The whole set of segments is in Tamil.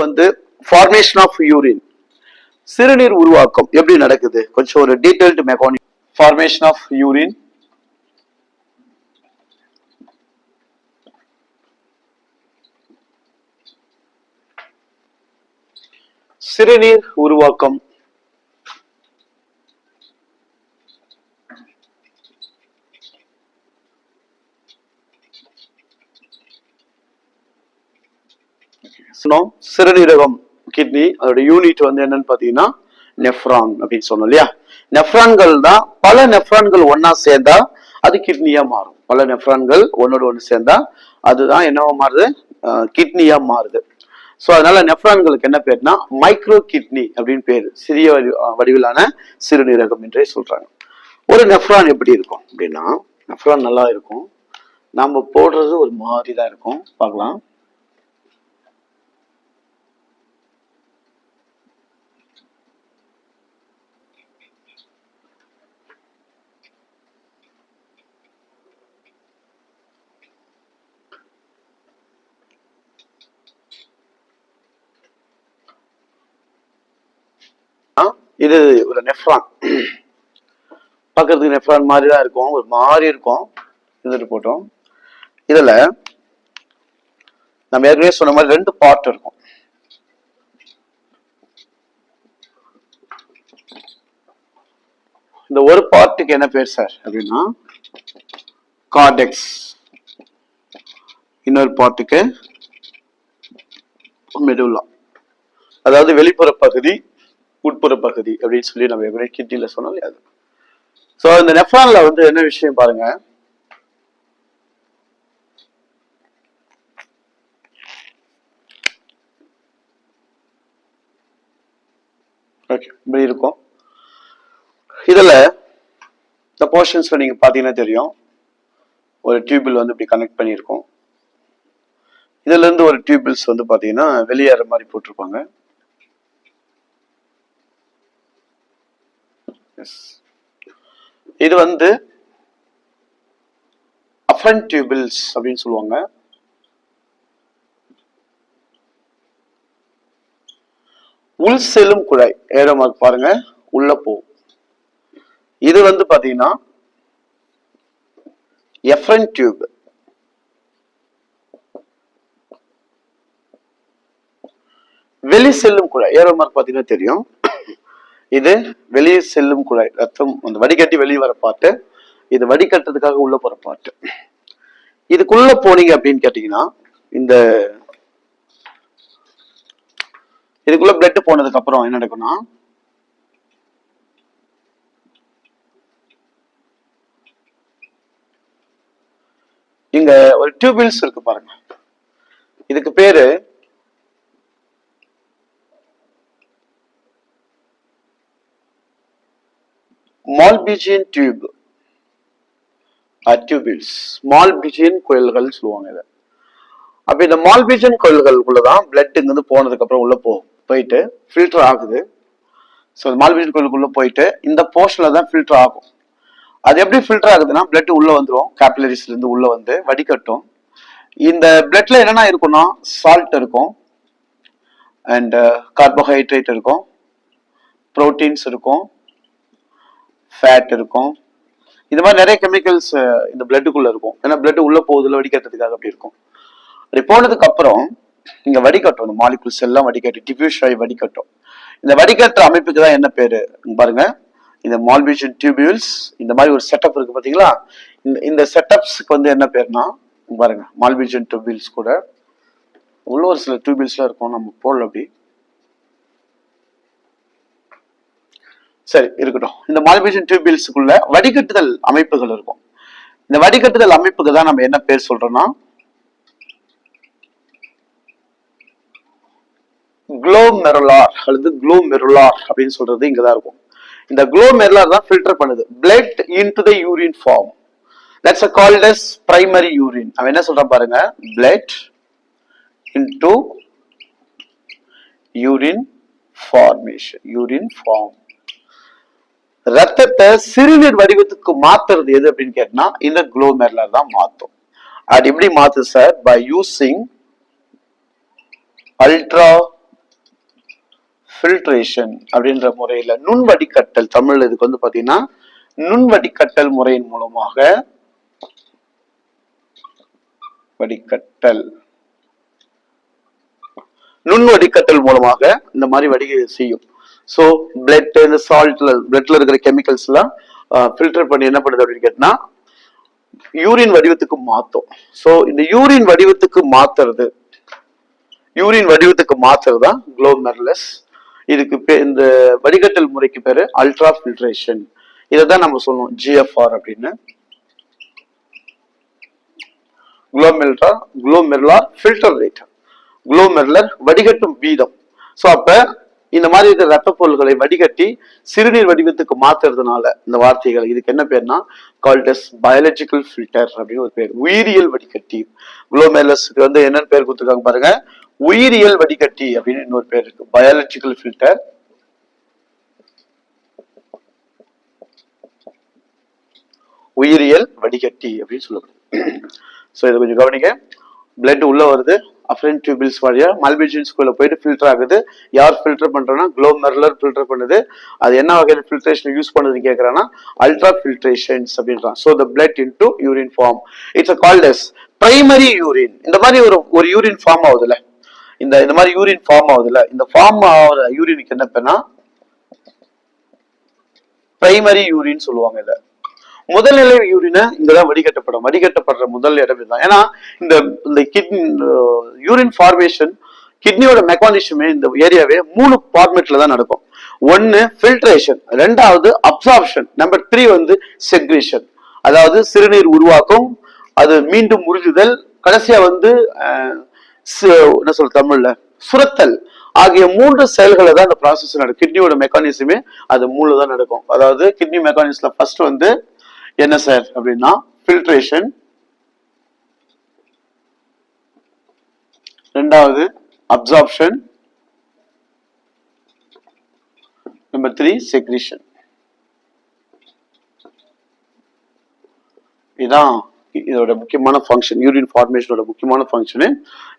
வந்து ஃபார்மேஷன் ஆஃப் யூரின், சிறுநீர் உருவாக்கம் எப்படி நடக்குது, கொஞ்சம் ஒரு detailed mechanic. Formation of urine, சிறுநீர் உருவாக்கம். சிறுநீரகம் கிட்னி, அதோட யூனிட் வந்து என்னன்னு பாத்தீங்கன்னா நெஃப்ரான் அப்படின்னு சொன்னோம் இல்லையா. நெஃப்ரான்கள் தான், பல நெஃப்ரான்கள் ஒன்னா சேர்ந்தா அது கிட்னியா மாறும். பல நெஃப்ரான்கள் ஒன்னோட ஒன்று சேர்ந்தா அதுதான் என்னவா மாறுது, கிட்னியா மாறுது. ஸோ அதனால நெஃப்ரான்களுக்கு என்ன பேர்னா மைக்ரோ கிட்னி அப்படின்னு பேரு, சிறிய வடிவிலான சிறுநீரகம் என்றே சொல்றாங்க. ஒரு நெஃப்ரான் எப்படி இருக்கும் அப்படின்னா, நெஃப்ரான் நல்லா இருக்கும், நாம போடுறது ஒரு மாதிரி தான் இருக்கும். பார்க்கலாம். இது ஒரு நெஃப்ரான், பார்க்கறதுக்கு நெஃப்ரான் மாதிரி தான் இருக்கும், ஒரு மாதிரி இருக்கும். இருந்துட்டு போட்டோம். இதுல நம்ம ஏற்கனவே சொன்ன மாதிரி ரெண்டு பார்ட் இருக்கும். இந்த ஒரு பார்ட்டுக்கு என்ன பேர் சார் அப்படின்னா கார்டெக்ஸ், இன்னொரு பார்ட்டுக்கு மெடுல்லா, அதாவது வெளிப்புற பகுதி உட்புற பகுதி அப்படின்னு சொல்லி நம்ம எப்படி கிட்னில சொன்னோம் இல்லையா. ஸோ இந்த நெஃப்ரான்ல வந்து என்ன விஷயம் பாருங்க, ஓகே இப்படி இருக்கும். இதுல இந்த போர்ஷன்ஸ்ல நீங்க பாத்தீங்கன்னா தெரியும், ஒரு டியூபிள் வந்து இப்படி கனெக்ட் பண்ணியிருக்கோம். இதுல இருந்து ஒரு டியூபிள்ஸ் வந்து பாத்தீங்கன்னா வெளியேற மாதிரி போட்டிருப்பாங்க. இது வந்து அஃபரண்ட் டியூபிள்ஸ் அப்படின்னு சொல்லுவாங்க. உள் செல்லும் குழாய், ஏரோ மார்க் பாருங்க, உள்ள போகும். இது வந்து பாத்தீங்கன்னா எஃபரண்ட் டியூப். வெளி செல்லும் குழாய், ஏரோ மார்க் பாத்தீங்கன்னா தெரியும், இது வெளியே செல்லும் குழாய், ரத்தம் அந்த வடிகட்டி வெளியே வர பாட்டு, இது வடிகட்டுறதுக்காக உள்ள போற பாட்டு. இதுக்குள்ள போனீங்க அப்படின்னு கேட்டீங்கன்னா, இந்த இதுக்குள்ள பிளட் போனதுக்கு அப்புறம் என்ன நடக்கும்னா, இங்க ஒரு டியூபிள்ஸ் இருக்கு பாருங்க, இதுக்கு பேரு மால்பிஜியன் டியூப், டியூபிள்ஸ், மால்பிஜியன் குழல்கள் சொல்லுவாங்க இதை. அப்ப இந்த மால்பிஜியன் குழல்களுக்குள்ளதான் பிளட் இங்க போனதுக்கு அப்புறம் உள்ள போயிட்டு ஃபில்டர் ஆகுது. ஸோ மால்பிஜியன் குழலுக்குள்ள போயிட்டு இந்த போர்ஷன்ல தான் ஃபில்டர் ஆகும். அது எப்படி ஃபில்டர் ஆகுதுன்னா, பிளட் உள்ள வந்துடும், கேபிலரிஸ்ல இருந்து உள்ள வந்து வடிகட்டும். இந்த பிளட்ல என்னென்ன இருக்கும்னா, சால்ட் இருக்கும், அண்ட் கார்போஹைட்ரேட் இருக்கும், புரோட்டீன்ஸ் இருக்கும், ஃபேட் இருக்கும். இந்த மாதிரி நிறைய கெமிக்கல்ஸ் இந்த பிளட்டுக்குள்ள இருக்கும். ஏன்னா பிளட் உள்ள போகுதுல வடிகட்டுறதுக்காக அப்படி இருக்கும். அப்படி போனதுக்கு அப்புறம் இங்க வடிகட்டும், இந்த மாலிகுல்ஸ் எல்லாம் வடிகட்டி டிஃப்யூஸ் ஆகி வடிகட்டும். இந்த வடிகட்டுற அமைப்புக்கு தான் என்ன பேரு பாருங்க, இந்த மால்பிஜியன் டியூபிள்ஸ். இந்த மாதிரி ஒரு செட்டப் இருக்கு பாத்தீங்களா, இந்த செட்டப்ஸ்க்கு வந்து என்ன பேருனா பாருங்க, மால்பிஜியன் டியூபிள்ஸ் கூட உள்ள ஒரு சில டியூபிள்ஸ்லாம் இருக்கும், நம்ம போடல அப்படி. சரி இருக்கட்டும். இந்த மால்பிஜியன் டியூபிள்ஸுக்குள்ள வடிகட்டுதல் அமைப்புகள் இருக்கும். இந்த வடிகட்டுதல் அமைப்புக்கு தான் நம்ம என்ன பேர் சொல்றோம்னா குளோமெருலார் அல்லது குளோமெருலார் அப்படின்னு சொல்றது இங்கதான் இருக்கும். இந்த குளோமெருலார் தான் ஃபில்டர் பண்ணுது blood into the urine form. That's called as primary urine. அவன் என்ன சொல்றான் பாருங்க, blood into urine formation, urine form. ரத்தத்தை சிறுநீர் வடிவத்துக்கு மாத்துறது எது அப்படின்னு கேட்டா இந்த குளோமெருலார் தான் மாத்தும். அது எப்படி மாத்து sir? By using ultra filtration அப்படின்ற முறையில நுண் வடிகட்டல், தமிழ் இதுக்கு வந்து பாத்தீங்கன்னா நுண் வடிகட்டல் முறையின் மூலமாக வடிகட்டல், நுண் வடிகட்டல் மூலமாக இந்த மாதிரி வடிகை செய்யும். ஸோ பிளட், இந்த சால்ட்ல பிளட்ல இருக்கிற கெமிக்கல்ஸ் எல்லாம் ஃபில்டர் பண்ணி என்ன பண்ணுது அப்படின்னு கேட்டா யூரின் வடிவத்துக்கு மாத்தும். ஸோ இந்த யூரின் வடிவத்துக்கு மாத்துறது தான் குளோமெருலஸ். இதுக்கு இந்த வடிகட்டல் முறைக்கு பேரு அல்ட்ரா ஃபில்ட்ரேஷன். இதைதான் நம்ம சொல்லுவோம் GFR அப்படின்னு. குளோமெருலார் ஃபில்டர் ரேட், குளோமெருலர் வடிகட்டும் வீதம். ஸோ அப்ப இந்த மாதிரி இருக்கிற ரத்த பொருள்களை வடிகட்டி சிறுநீர் வடிவத்துக்கு மாத்துறதுனால இந்த வார்த்தைகள் இதுக்கு என்ன பேர்னா கால்ட் அஸ் பயாலஜிக்கல் ஃபில்டர் அப்படின்னு ஒரு பேர். உயிரியல் வடிகட்டி. குளோமெருலஸ்க்கு வந்து என்னன்னு பேர் கொடுத்துருக்காங்க பாருங்க, உயிரியல் வடிகட்டி அப்படின்னு இன்னொரு பேர் இருக்கு, பயாலஜிக்கல் ஃபில்டர். உயிரியல் வடிகட்டி அப்படின்னு சொல்லப்படுது. ஸோ இதை கொஞ்சம் கவனிங்க. பிளட் உள்ள வருது, அஃபரண்ட் டியூபிள்ஸ் வழியா மல்பிஜின்ஸ்குள்ள போயிட்டு ஃபில்டர் ஆகுது. யார் ஃபில்டர் பண்றோம்னா குளோமெருலர் ஃபில்டர் பண்ணுது. அது என்ன வகையான ஃபில்ட்ரேஷன் யூஸ் பண்ணுதுன்னு கேட்கறான்னா அல்ட்ரா ஃபில்ட்ரேஷன்ஸ் அப்படின்றான். So the blood into urine form, it's called as primary urine. இந்த மாதிரி ஒரு யூரின் ஃபார்ம் ஆகுதுல்ல, இந்த மாதிரி யூரின் ஃபார்ம் ஆகுதுல்ல, இந்த ஃபார்ம் ஆகிற யூரினுக்கு என்ன பேர்னா பிரைமரி யூரின் சொல்லுவாங்க. இதை முதல்நிலை யூரினை இங்கதான் வடிகட்டப்படுற முதல் இடம் இதுதான். ஏன்னா இந்த கிட்னி யூரின் ஃபார்மேஷன், கிட்னியோட மெக்கானிசமே இந்த ஏரியாவே 3 ஃபார்மேட்ல தான் நடக்கும். ஒன்னு ஃபில்ட்ரேஷன், ரெண்டாவது அப்சார்ப்ஷன், நம்பர் 3 வந்து செக்ரீஷன், அதாவது சிறுநீர் உருவாக்கும், அது மீண்டும் உறிஞ்சுதல், கடைசியா வந்து என்ன சொல்ற தமிழ்ல சுரத்தல் ஆகிய 3 செயல்களை தான் இந்த ப்ராசஸ் நடக்கும். கிட்னியோட மெக்கானிசமே அது 3 தான் நடக்கும். அதாவது கிட்னி மெக்கானிசம்ல ஃபர்ஸ்ட் வந்து என்ன சார் அப்படின்னா ஃபில்ட்ரேஷன், ரெண்டாவது அப்சார்ப்ஷன், நம்பர் 3 செக்ரீஷன். இதுதான் இதோட முக்கியமான ஃபங்க்ஷன். யூரின் ஃபார்மேஷனோட முக்கியமான ஃபங்க்ஷனு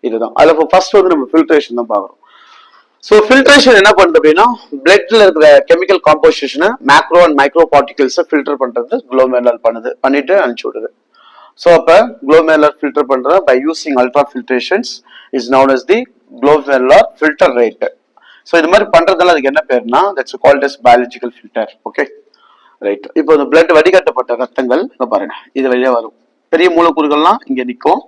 இதுதான். அதுல ஃபர்ஸ்ட் வந்து நம்ம ஃபில்ட்ரேஷன் தான் பார்க்குறோம். ஸோ ஃபில்ட்ரேஷன் என்ன பண்ணுது அப்படின்னா பிளட்ல இருக்கிற கெமிக்கல் காம்போசிஷனை மேக்ரோ அண்ட் மைக்ரோ பார்ட்டிகல்ஸை ஃபில்டர் பண்றது குளோமெருலர் பண்ணிட்டு அனுப்பிச்சு விடுது. ஸோ அப்ப குளோமெருலர் ஃபில்டர் பண்ற by using ultra filtrations is known as the glomerular filter rate. So இது மாதிரி பண்றதுனால அதுக்கு என்ன பேருனா that's called as biological filter. Okay right. இப்போ இந்த பிளட் வடிகட்டப்பட்ட ரத்தங்கள் பாருங்க இது வழியா வரும். பெரிய மூலக்கூறுகள்லாம் இங்க நிற்கும்,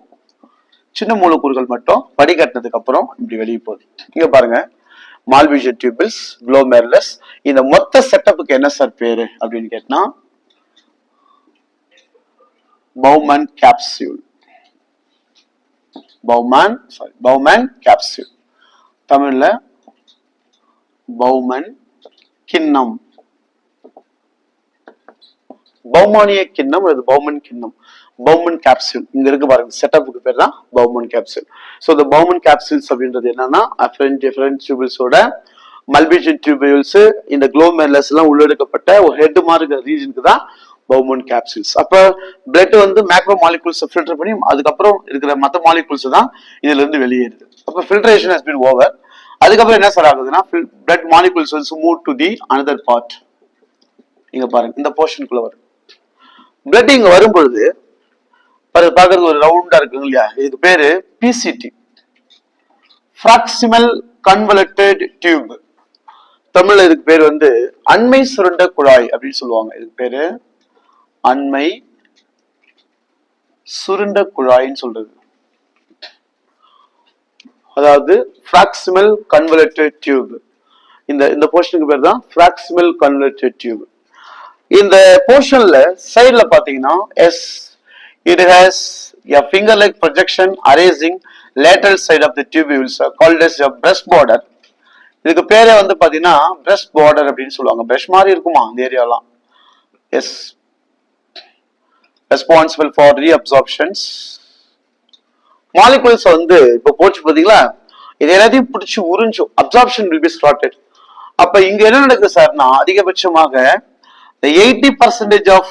சின்ன மூலக்கூறுகள் மட்டும் வடிகட்டினதுக்கு அப்புறம் இப்படி வெளியே போகுது. இங்க பாருங்க மால்பிஜன் டியூபிள்ஸ், குளோமெருலஸ். இந்த மொத்த செட்டப்புக்கு என்ன சார் பேரு அப்படின்னு கேட்டா பவுமன் கேப்சூல். பவுமன் கேப்சூல், தமிழ்ல பவுமன் கிண்ணம், பௌமானிய கிண்ணம், அது பவுமன் கிண்ணம், பவுமன் கேப்சூல். இங்க இருக்கு பாருங்க, செட்டப்புக்கு பேர் தான் பவுமன் கேப்சூல். ஸோ இந்த பவுமன் கேப்சூல்ஸ் அப்படின்றது என்னன்னா டிஃபரண்ட் டியூபிள்ஸோட மல்பிஜன் டியூபிள்ஸ் இந்த குளோமெருலஸ் எல்லாம் உள்ளெடுக்கப்பட்ட ஒரு ஹெட் மாதிரி இருக்கிற ரீஜனுக்கு தான் பவுமன் கேப்சூல்ஸ். அப்ப பிளட் வந்து மேக்ரோ மாலிகூல்ஸ் ஃபில்டர் பண்ணி அதுக்கப்புறம் இருக்கிற மற்ற மாலிகூல்ஸ் தான் இதுல இருந்து வெளியேறுது. அப்ப ஃபில்ட்ரேஷன் ஹஸ் பீன் ஓவர். அதுக்கப்புறம் என்ன சார் ஆகுதுன்னா பிளட் மாலிகூல்ஸ் வந்து move to the another part. இங்க பாருங்க இந்த போர்ஷனுக்குள்ள வரும். பிளட் இங்க வரும்பொழுது பாக்குறது ஒரு ரவுண்டா இருக்குங்க இல்லையா, இதுக்கு பேரு PCT, ப்ராக்சிமல் கன்வலட்டட் டியூப். தமிழ்ல இதுக்கு பேர் வந்து அண்மை சுருண்ட குழாய் அப்படின்னு சொல்லுவாங்க. இதுக்கு பேரு அண்மை சுருண்ட குழாய்ன்னு சொல்றது. அதாவது ப்ராக்சிமல் கன்வலட்டட் டியூப். இந்த போர்ஷனுக்கு பேர் தான் ப்ராக்சிமல் கன்வலட்டட் டியூப். இந்த போர்ஷன்ல சைடுல பாத்தீங்கன்னா it has a finger-like projection arising lateral side of the tubules called as a breast border. இதுக்கு பேரே வந்து பாத்தீங்கன்னா breast border அப்படின்னு சொல்லுவாங்க. பிரஷ் மாதிரி இருக்குமா இந்த ஏரியாலாம். Yes, responsible for reabsorptions. Molecules வந்து இப்போ போச்சு பாத்தீங்களா, இது எல்லாத்தையும் பிடிச்சி உறிஞ்சும். Absorption will be started. அப்ப இங்க என்ன நடக்குது சார்னா அதிகபட்சமாக 80% of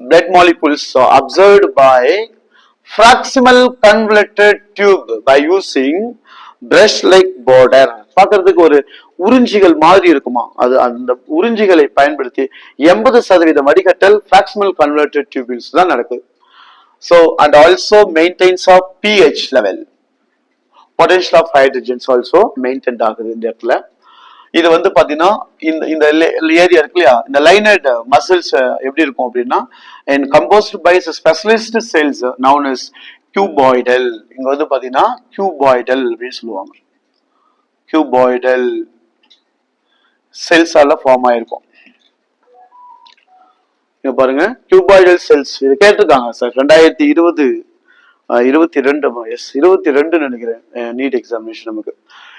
blood molecules are observed by proximal convoluted tube by using brush like border. பார்க்கிறதுக்கு உறிஞ்சிகள் மாதிரி இருக்குமா, அது அந்த உறிஞ்சிகளை பயன்படுத்தி 80% வடிகட்டல் பிளாக்ஸ்மல் கன்வெர்டட் டியூபிள்ஸ் தான் நடக்குது. So and also maintains of pH level, potential of hydrogens also maintained ஆகுது இந்த இடத்துல. இது வந்து பாத்தீங்கன்னா இந்த ஏரியா இருக்கு இல்லையா, இந்த லைனட் மசில்ஸ் எப்படி இருக்கும் அப்படின்னா and composed by specialist cells known as cuboidal. இங்க வந்து பாத்தீங்கன்னா cuboidal அப்படின்னு சொல்லுவாங்க. cuboidal செல்ஸ் ஆல ஃபார்ம் ஆயிருக்கும். இங்க பாருங்க cuboidal செல்ஸ் இது கேட்டிருக்காங்க சார் 2022 நினைக்கிறேன் நீட் எக்ஸாமினேஷன். நமக்கு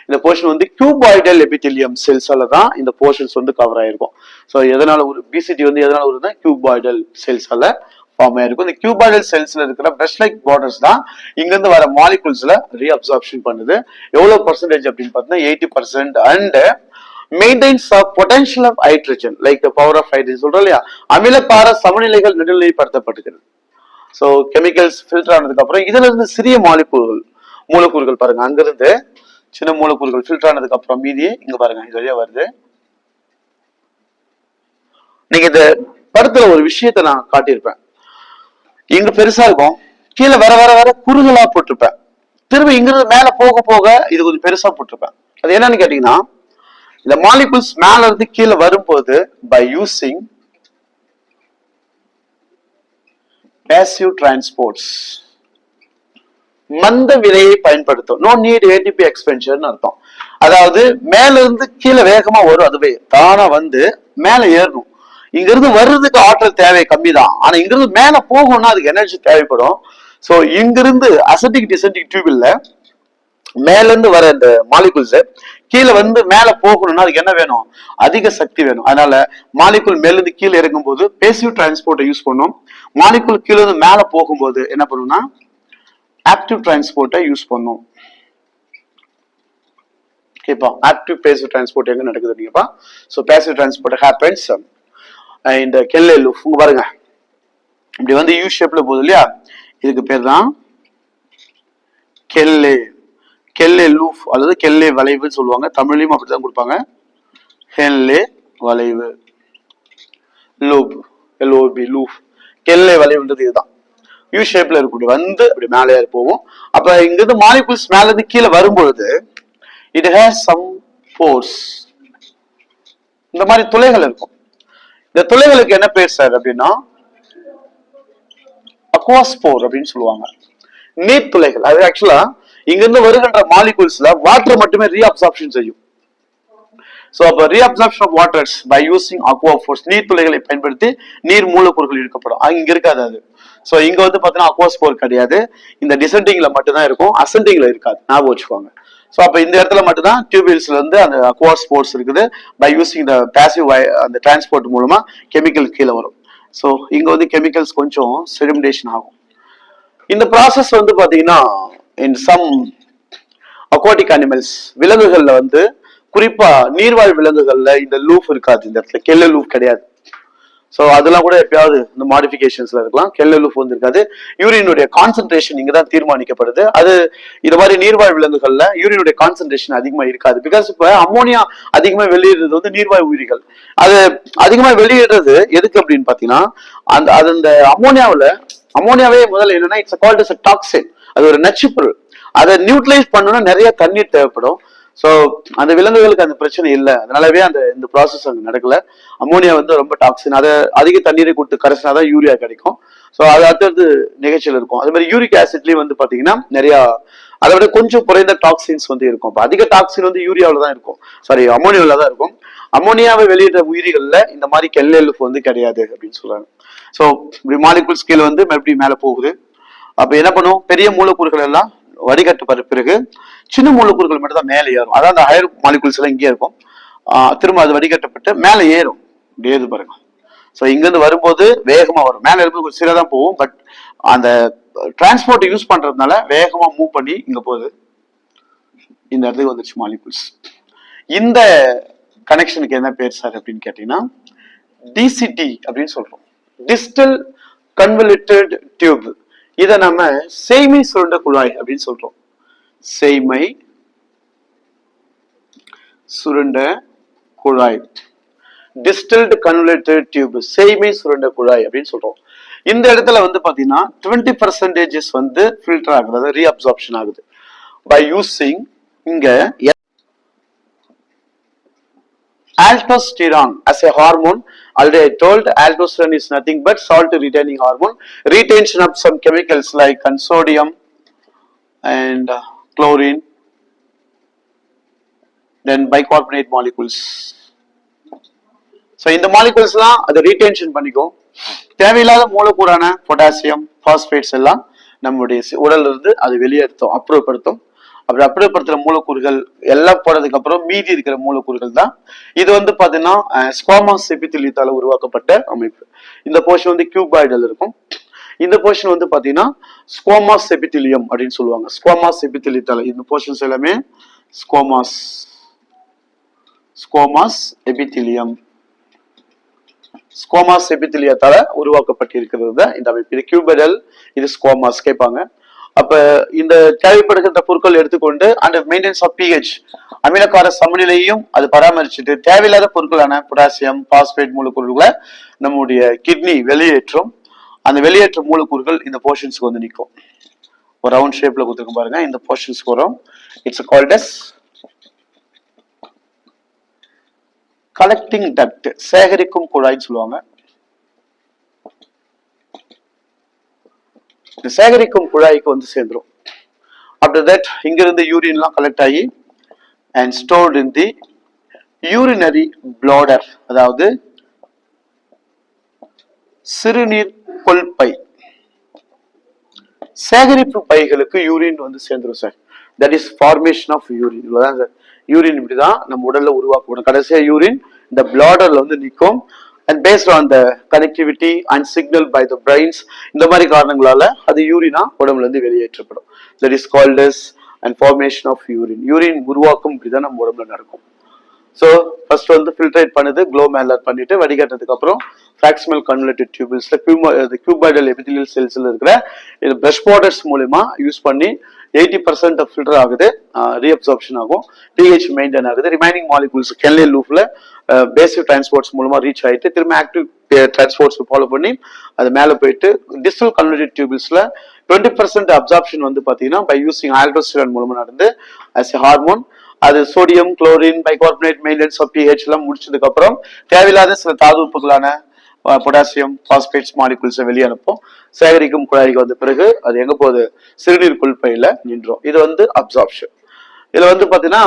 இந்த போர்ஷன் வந்து cuboidal epithelium செல்ஸால தான் இந்த போர்ஷன்ஸ் வந்து கவர் ஆயிருக்கும். ஸோ எதனால ஒரு பிசிடி வந்து எதனால வருதுன்னா cuboidal செல்ஸால ஃபார்ம் ஆயிருக்கும். இந்த cuboidal செல்ஸ்ல இருக்கிற பிரஷ் லைக் பார்டர்ஸ் தான் இங்க இருந்து வர மாலிகுல்ஸ்ல ரீஅப்சார்ப்ஷன் பண்ணுது. எவ்வளவு பர்சன்டேஜ் அப்படின்னு பார்த்தீங்கன்னா 80%. And maintenance of potential of hydrogen like power of hydrogen சொல்றோம் இல்லையா, அமிலக்கார சமநிலைகள் நடுநிலைப்படுத்தப்பட்டுகிறது. ஸோ கெமிக்கல்ஸ் ஃபில்டர் ஆனதுக்கு அப்புறம் இதுல இருந்து சிறிய மூலக்கூறுகள் பாருங்க, அங்கிருந்து சின்ன மூலக்கூறுகள் ஃபில்டர் ஆனதுக்கு அப்புறம் மீதி இங்க பாருங்க இது வழியா வருது. நீங்க இந்த படத்துல ஒரு விஷயத்த நான் காட்டியிருப்பேன், இங்க பெருசா இருக்கும், கீழே வர வர வர குறுகலா போட்டிருப்பேன், திரும்ப இங்கிருந்து மேல போக போக இது கொஞ்சம் பெருசா போட்டிருப்பேன். அது என்னன்னு கேட்டீங்கன்னா, இந்த மாலிகுல்ஸ் மேல இருந்து கீழே வரும்போது பை யூசிங் passive transports மந்த வினையை பயன்படுத்தும். நோ நீட் ஏடிபி எக்ஸ்பென்ஷன் அர்த்தம். அதாவது மேல இருந்து கீழே வேகமா வரும், அதுவே தானா வந்து மேல ஏறணும். இங்க இருந்து வர்றதுக்கு ஆற்றல் தேவை கம்மி தான், ஆனா இங்க இருந்து மேல போகணும்னா அதுக்கு எனர்ஜி தேவைப்படும். சோ இங்கிருந்து அசெண்டிக் டிசெண்டிக் டியூபிள்ல மேல இருந்து வர இந்த மாலிகுல்ஸ் கீழே வந்து மேல போகணும்னா அதுக்கு என்ன வேணும், அதிக சக்தி வேணும். அதனால மாலிகுல் மேல இருந்து கீழே இறங்கும் போது பேசிவ் டிரான்ஸ்போர்ட்டை யூஸ் பண்ணும். மாலிகுல் கீழே இருந்து மேல போகும்போது என்ன பண்ணும்னா ஆக்டிவ் டிரான்ஸ்போர்ட்டை யூஸ் பண்ணும். ஓகேப்பா, ஆக்டிவ் பேசிவ் டிரான்ஸ்போர்ட் எங்க நடக்குது நீங்கப்பா. ஸோ பேசிவ் டிரான்ஸ்போர்ட் ஹேப்பன்ஸ் இந்த கெல்லே லூப். உங்க பாருங்க இப்படி வந்து யூ ஷேப்ல போகுது இல்லையா, இதுக்கு பேர் தான் கெல்லே லூப் அல்லது கெல்லே வளைவுன்னு சொல்லுவாங்க. தமிழ்லையும் அப்படித்தான் கொடுப்பாங்க, கெல்லே வளைவு, லூப், எல்ஓபி லூப். கெல்லே வளைவுன்றது இதுதான், யூ ஷேப்ல இருக்கக்கூடிய வந்து அப்படி மேலே போகும். அப்ப இங்கிருந்து மாலிகுல்ஸ் மேல இருந்து கீழே வரும்பொழுது இட் ஹேஸ் சம் ஃபோர்ஸ், இந்த மாதிரி துளைகள் இருக்கும். இந்த துளைகளுக்கு என்ன பேர் சார் அப்படின்னா அக்வாஸ்போர் அப்படின்னு சொல்லுவாங்க, நீர் துளைகள். அது ஆக்சுவலா இங்கிருந்து வருகின்ற மாலிகுல்ஸ்ல வாட்டர் மட்டுமே ரீஅப்சார்ப்ஷன் செய்யும். சோ அப்ப reabsorption of waters by using aquapores, நீர் துளைகளை பயன்படுத்தி நீர் மூலக்கூறுகள் இழுக்கப்படும். இங்க இருக்காது அது. சோ இங்க வந்து பாத்தீங்கன்னா அக்வாஸ்போர் கிடையாது, இந்த டிசெண்டிங்ல மட்டும் தான் இருக்கும், அசெண்டிங்ல இருக்காது, ஞாபகம் வச்சுக்கோங்க. சோ அப்ப இந்த இடத்துல மட்டும் தான் டியூபிள்ஸ்ல இருந்து அந்த அக்வாஸ்போர்ஸ் இருக்குது. பை யூசிங் த பாசிவ் அந்த டிரான்ஸ்போர்ட் மூலமா கெமிக்கல் கீழே வரும். சோ இங்க வந்து கெமிக்கல்ஸ் கொஞ்சம் செடிமெண்டேஷன் ஆகும். இந்த ப்ராசஸ் வந்து பாத்தீங்கன்னா இன் சம் அக்வாட்டிக் அனிமல்ஸ், விலங்குகள்ல வந்து குறிப்பா நீர்வாழ் விலங்குகள்ல இந்த லூப் இருக்காது, இந்த இடத்துல கெல்லே லூப் கிடையாது. ஸோ அதெல்லாம் கூட எப்பயாவது இந்த மாடிஃபிகேஷன்ஸ்ல இருக்கலாம், கெல்லே லூப் வந்து இருக்காது. யூரினுடைய கான்சென்ட்ரேஷன் இங்க தான் தீர்மானிக்கப்படுது. அது இது மாதிரி நீர்வாழ் விலங்குகள்ல யூரினுடைய கான்சென்ட்ரேஷன் அதிகமா இருக்காது. பிகாஸ் இப்ப அம்மோனியா அதிகமா வெளியிடுறது வந்து நீர்வாழ் உயிரிகள். அது அதிகமா வெளியிடுறது எதுக்கு அப்படின்னு பாத்தீங்கன்னா, அந்த அம்மோனியாவே முதல்ல என்னன்னா இட்ஸ் கால்ட் அஸ் டாக்ஸின், அது ஒரு நச்சு பொருள். அதை நியூட்ரலைஸ் பண்ணணும்னா நிறைய தண்ணீர் தேவைப்படும். ஸோ அந்த விலங்குகளுக்கு அந்த பிரச்சனை இல்லை, அதனாலவே இந்த ப்ராசஸ் அங்கே நடக்கல. அமோனியா வந்து ரொம்ப டாக்ஸின், அதை அதிக தண்ணீரை கொடுத்து கரைசினாதான் யூரியா கிடைக்கும். ஸோ அது அடுத்தது நிகழ்ச்சியில் இருக்கும். அதே மாதிரி யூரிக் ஆசிட்லயும் வந்து பாத்தீங்கன்னா நிறைய அதை விட கொஞ்சம் குறைந்த டாக்ஸின்ஸ் வந்து இருக்கும். இப்போ அதிக டாக்ஸின் வந்து யூரியாவில் தான் இருக்கும், சாரி அமோனியாவில் தான் இருக்கும். அமோனியாவை வெளியிடுற உயிரிகள்ல இந்த மாதிரி கெல்லே லூப் வந்து கிடையாது அப்படின்னு சொல்றாங்க. ஸோ இப்படி மாலிகுல் ஸ்கேல் வந்து மறுபடியும் மேலே போகுது. அப்ப என்ன பண்ணும், பெரிய மூலக்கூறுகள் எல்லாம் வடிகட்டு பிறகு சின்ன மூலக்கூறுகள் மட்டும் தான் மேலே ஏறும். அதாவது அந்த ஹையர் மாலிகுல்ஸ் எல்லாம் இங்கே இருக்கும், திரும்ப அது வடிகட்டப்பட்டு மேலே ஏறும். ஏது பாருங்க. ஸோ இங்கிருந்து வரும்போது வேகமா வரும், மேலே இருக்கும்போது கொஞ்சம் சிறதான் போகும், பட் அந்த டிரான்ஸ்போர்ட் யூஸ் பண்றதுனால வேகமா மூவ் பண்ணி இங்க போகுது, இந்த இடத்துக்கு வந்துருச்சு மாலிகுல்ஸ். இந்த கனெக்ஷனுக்கு என்ன பேர் சார் அப்படின்னு கேட்டீங்கன்னா டிசிடி அப்படின்னு சொல்றோம், டிஸ்டல் கன்வல்யூட்டட் டியூப். இதை நம்ம செய்மை சுருண்ட குழாய் அப்படின்னு சொல்றோம். செய்மை சுருண்ட குழாய், டிஸ்டில்டு கன்வலேட்டட் டியூப், சேய்மை சுருண்ட குழாய் அப்படின்னு சொல்றோம். இந்த இடத்துல வந்து பாத்தீங்கன்னா 20% வந்து ஃபில்டர் ஆகுது, அதாவது ரீஅப்சார்ப்ஷன் ஆகுது பை யூசிங் இங்க aldosterone as a hormone. Already I told aldosterone is nothing but salt retaining hormone, retention of some chemicals like sodium and chlorine, then bicarbonate molecules. So இந்த மாலிகுல்ஸ்லாம் அதை ரீடென்ஷன் பண்ணிக்கும். தேவையில்லாத மூலக்கூறான பொட்டாசியம், பாஸ்பேட்ஸ் எல்லாம் நம்முடைய உடல்ல இருந்து அது வெளியேற்றும், அப்புறப்படுத்தும். அப்படி அப்புறப்படுத்துற மூலக்கூறுகள் எல்லாம் போனதுக்கு அப்புறம் மீதி இருக்கிற மூலக்கூறுகள் தான் இது வந்து பாத்தீங்கன்னா ஸ்குவாமஸ் எபித்தீலியத்தால உருவாக்கப்பட்ட அமைப்பு. இந்த போர்ஷன் வந்து கியூபாய்டல் இருக்கும். இந்த போர்ஷன் வந்து பாத்தீங்கன்னா ஸ்குவாமஸ் எபித்தீலியம் அப்படின்னு சொல்லுவாங்க. ஸ்குவாமஸ் எபித்தீலியத்தால இந்த போர்ஷன்ஸ் எல்லாமே ஸ்குவாமஸ் எபித்தீலியம், ஸ்குவாமஸ் எபித்தீலியத்தால உருவாக்கப்பட்டிருக்கிறது இந்த அமைப்பு. இது கியூபாய்டல், இது ஸ்குவாமஸ் கேட்பாங்க. அப்ப இந்த தேவைப்படுகின்ற பொருட்கள் எடுத்துக்கொண்டு அந்த மெயின்டெனன்ஸ் ஆஃப் பிஹெச் அமிலக்கார சமநிலையும் அது பராமரிச்சுட்டு தேவையில்லாத பொருட்களான பொட்டாசியம், பாஸ்பேட் மூலக்கூறுகளை நம்முடைய கிட்னி வெளியேற்றும். அந்த வெளியேற்ற மூலக்கூறுகள் இந்த போர்ஷன்ஸ்க்கு வந்து நிற்கும். ஒரு ரவுண்ட் ஷேப்ல கொடுத்துருக்கும் பாருங்க, இந்த போர்ஷன்ஸ்க்கு வரும். It's called as collecting duct, சேகரிக்கும் குழாய்ன்னு சொல்லுவாங்க. சேகரிக்கும் குழாய்க்கு வந்து சேர்ந்துரும். ஆஃப்டர் தட் இங்கிருந்து யூரின்லாம் கலெக்ட் ஆகி and stored in the urinary bladder, அதாவது சிறுநீர் கொள்பை. சேகரிப்பு பைகளுக்கு யூரின் வந்து சேர்ந்துரும் sir. That is formation of urine. இவ்வளவுதான் சார். யூரின் இப்படிதான் நம்ம உடல்ல உருவாக்கப்படும். கடைசியா யூரின் இந்த பிளாடர்ல வந்து நிற்கும். And based on the connectivity and signal by the brains, இந்த மாதிரி காரணங்களால அது யூரினா உடம்புல இருந்து வெளியேற்றப்படும். That is called as and formation of urine. Urine உருவாக்கும் இப்படிதான் நம்ம உடம்புல நடக்கும். ஸோ ஃபர்ஸ்ட் வந்து ஃபில்ட்ரேட் பண்ணுது, க்ளோமேலர் பண்ணிட்டு வடிகட்டதுக்கு அப்புறம் ஃபிராக்சிமல் கன்வலேட்டட் டியூபிள்ஸ்ல கியூபாய்டல் எபித்தீலியல் செல்ஸ்ல இருக்கிற இது பிரஷ் வாட்டர்ஸ் மூலமா யூஸ் பண்ணி 80% ஃபில்டர் ஆகுது, ரீஅப்சார்ப்ஷன் ஆகும், பிஹெச் மெயின்டைன் ஆகுது. ரிமைனிங் மாலிகூல்ஸ் கென்லே லூப்ல பேசிவ் டிரான்ஸ்போர்ட்ஸ் மூலமா ரீச் ஆயிட்டு திரும்ப ஆக்டிவ் டிரான்ஸ்போர்ட்ஸ் ஃபாலோ பண்ணி அது மேல போயிட்டு டிஸ்டல் கன்வலேட்டட் டியூபிள்ஸ்ல 20% அப்சார்ப்ஷன் வந்து பாத்தீங்கன்னா பை யூசிங் ஆல்டோஸ்டெரான் மூலமா நடந்து as a ஹார்மோன் அது sodium, chlorine, bicarbonate, maintenance of pH எல்லாம் முடிச்சதுக்கு அப்புறம் தேவையில்லாத சில தாது உப்புகளான பொட்டாசியம், பாஸ்பேட்ஸ் மாலிகுல்ஸை வெளியே அனுப்பும். சேகரிக்கும் குழாய்க்கு வந்த பிறகு அது எங்க போகுது, சிறுநீர் கொள்பையில நின்றோம். இது வந்து அப்சார்ப்ஷன். இதுல வந்து பாத்தீங்கன்னா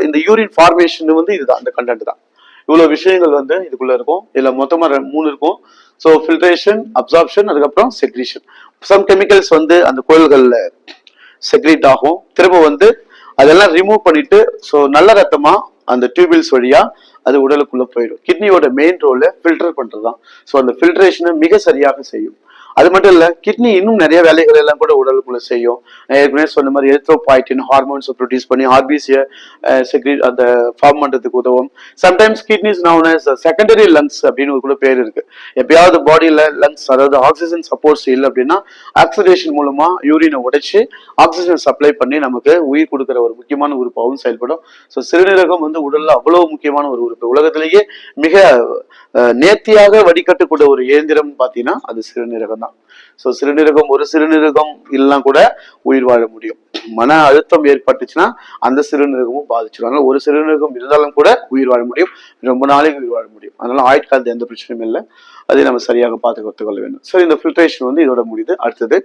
இந்த யூரின் ஃபார்மேஷன் வந்து இதுதான், இந்த கண்டென்ட் தான். இவ்வளவு விஷயங்கள் வந்து இதுக்குள்ள இருக்கும். இதுல மொத்தமா 3 இருக்கும். ஸோ ஃபில்ட்ரேஷன், அப்சார்ப்ஷன், அதுக்கப்புறம் செக்ரீஷன். சம் கெமிக்கல்ஸ் வந்து அந்த கோயில்கள்ல செக்ரீட் ஆகும். திரும்ப வந்து அதெல்லாம் ரிமூவ் பண்ணிட்டு ஸோ நல்ல ரத்தமா அந்த டியூபிள்ஸ் வழியா அது உடலுக்குள்ள போயிடும். கிட்னியோட மெயின் ரோல ஃபில்டர் பண்றதுதான். ஸோ அந்த ஃபில்ட்ரேஷனை மிக சரியாக செய்யும். அது மட்டும் இல்ல, கிட்னி இன்னும் நிறைய வேலைகள் எல்லாம் கூட உடலுக்குள்ள செய்யும். ஏற்கனவே சொன்ன மாதிரி எரித்ரோபாய்டின் ஹார்மோன்ஸ் ப்ரொடியூஸ் பண்ணி ஆர்பிசியை அந்த ஃபார்ம் பண்றதுக்கு உதவும். Sometimes kidneys known as secondary lungs அப்படின்னு கூட பேர் இருக்கு. எப்பயாவது பாடியில லங்ஸ், அதாவது ஆக்சிஜன் சப்போர்ட்ஸ் இல்லை அப்படின்னா ஆக்சிடேஷன் மூலமா யூரினை உடைச்சு ஆக்சிஜன் சப்ளை பண்ணி நமக்கு உயிர் கொடுக்குற ஒரு முக்கியமான உறுப்பாகவும் செயல்படும். ஸோ சிறுநீரகம் வந்து உடல்ல அவ்வளவு முக்கியமான ஒரு உறுப்பு. உலகத்திலேயே மிக நேர்த்தியாக வடிகட்டக்கூடிய ஒரு இயந்திரம் பாத்தீங்கன்னா அது சிறுநீரகம் தான். ஸோ சிறுநீரகம், ஒரு சிறுநீரகம் இல்லைன்னா கூட உயிர் வாழ முடியும். மன அழுத்தம் ஏற்பட்டுச்சுன்னா அந்த சிறுநீரகமும் பாதிச்சிடும். அதனால ஒரு சிறுநீரகம் இருந்தாலும் கூட உயிர் வாழ முடியும், ரொம்ப நாளைக்கு உயிர் வாழ முடியும். அதனால ஆயுட்காலத்து எந்த பிரச்சனையும் இல்லை, அதை நம்ம சரியாக பார்த்து கொள்ள வேண்டும். ஸோ இந்த ஃபில்ட்ரேஷன் வந்து இதோட முடியுது. அடுத்தது